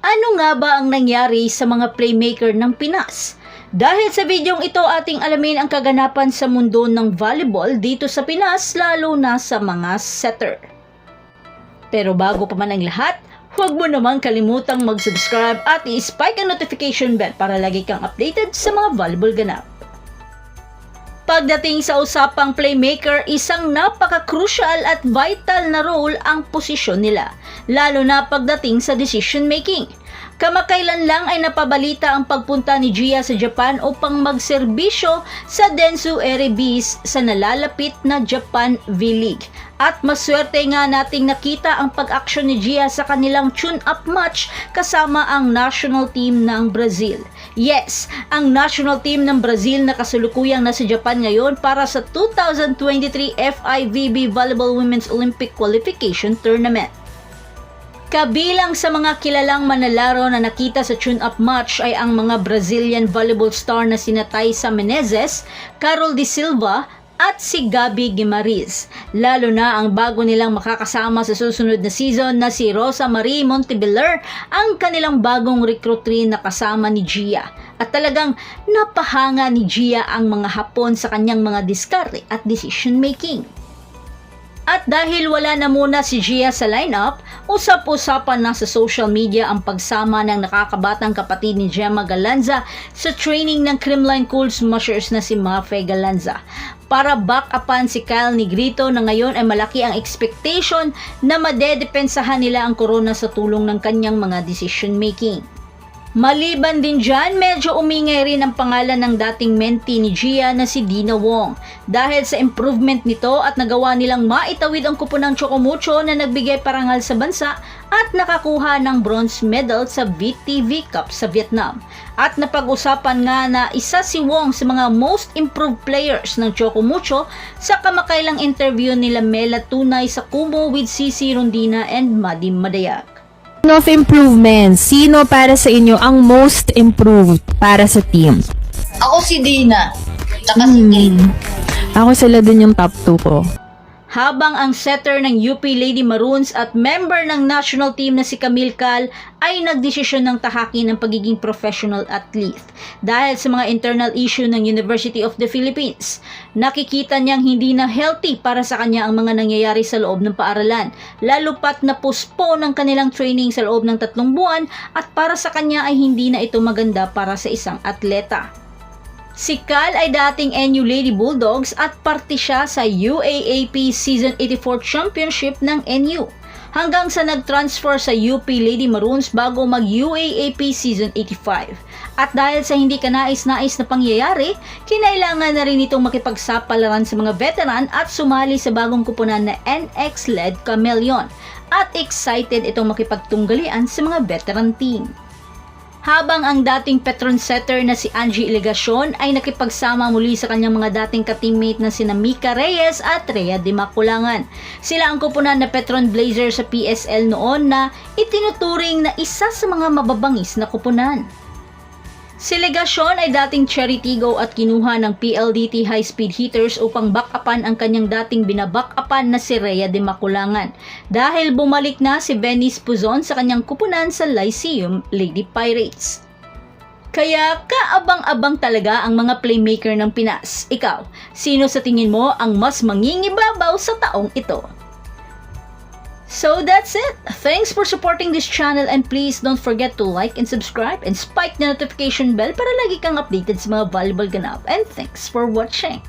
Ano nga ba ang nangyari sa mga playmaker ng Pinas? Dahil sa videong ito, ating alamin ang kaganapan sa mundo ng volleyball dito sa Pinas, lalo na sa mga setter. Pero bago pa man ang lahat, huwag mo namang kalimutang mag-subscribe at i-spike ang notification bell para lagi kang updated sa mga volleyball ganap. Pagdating sa usapang playmaker, isang napaka-crucial at vital na role ang posisyon nila, lalo na pagdating sa decision making. Kamakailan lang ay napabalita ang pagpunta ni Gia sa Japan upang magserbisyo sa Dentsu Eri Bees sa nalalapit na Japan V-League. At maswerte nga nating nakita ang pag-aksyon ni Gia sa kanilang tune-up match kasama ang national team ng Brazil. Yes, ang national team ng Brazil na kasulukuyang nasa Japan ngayon para sa 2023 FIVB Volleyball Women's Olympic Qualification Tournament. Kabilang sa mga kilalang manlalaro na nakita sa tune-up match ay ang mga Brazilian volleyball star na sina Taissa Menezes, Carol De Silva at si Gabi Guimaraes. Lalo na ang bago nilang makakasama sa susunod na season na si Rosa Marie Montebello, ang kanilang bagong recruit rin na kasama ni Gia. At talagang napahanga ni Gia ang mga Hapon sa kanyang mga diskarte at decision making. At dahil wala na muna si Gia sa lineup, usap-usapan na sa social media ang pagsama ng nakakabatang kapatid ni Gemma Galanza sa training ng Creamline Cool Smashers na si Mafe Galanza. Para back-upan si Kyle Negrito na ngayon ay malaki ang expectation na madedepensahan nila ang corona sa tulong ng kanyang mga decision making. Maliban din dyan, medyo umingay rin ang pangalan ng dating mentee ni Gia na si Dina Wong dahil sa improvement nito at nagawa nilang maitawid ang kupo ng Chocomucho na nagbigay parangal sa bansa at nakakuha ng bronze medal sa VTV Cup sa Vietnam. At napag-usapan nga na isa si Wong sa mga most improved players ng Chocomucho sa kamakailang interview nila Mela Tunay sa Kumu with Cici Rondina and Maddie Madayag. Of improvement, sino para sa inyo ang most improved para sa team? Ako si Dina, tsaka si Kate. Ako sila din yung top 2 ko. Habang ang setter ng UP Lady Maroons at member ng national team na si Camille Cal ay nagdesisyon ng tahakin ng pagiging professional athlete dahil sa mga internal issue ng University of the Philippines. Nakikita niyang hindi na healthy para sa kanya ang mga nangyayari sa loob ng paaralan, lalo pat na-postpone ang kanilang training sa loob ng 3 buwan at para sa kanya ay hindi na ito maganda para sa isang atleta. Si Cal ay dating NU Lady Bulldogs at parte siya sa UAAP Season 84 Championship ng NU hanggang sa nag-transfer sa UP Lady Maroons bago mag-UAAP Season 85. At dahil sa hindi kanais-nais na pangyayari, kinailangan na rin itong makipagsapalaran sa mga veteran at sumali sa bagong kupunan na NX-led Chameleon at excited itong makipagtunggalian sa mga veteran team. Habang ang dating Petron setter na si Angie Iligacion ay nakipagsama muli sa kanyang mga dating ka-teammate na sina Mika Reyes at Rhea Di Maculangan. Sila ang kupunan na Petron Blazer sa PSL noon na itinuturing na isa sa mga mababangis na kupunan. Si Iligacion ay dating Cherry Tigo at kinuha ng PLDT High Speed Hitters upang back-upan ang kanyang dating binaback-upan na si Rhea Di Maculangan dahil bumalik na si Venice Puzon sa kanyang kupunan sa Lyceum Lady Pirates. Kaya kaabang-abang talaga ang mga playmaker ng Pinas. Ikaw, sino sa tingin mo ang mas mangingibabaw sa taong ito? So that's it. Thanks for supporting this channel and please don't forget to like and subscribe and spike the notification bell para lagi kang updated sa mga volleyball ganap. And thanks for watching.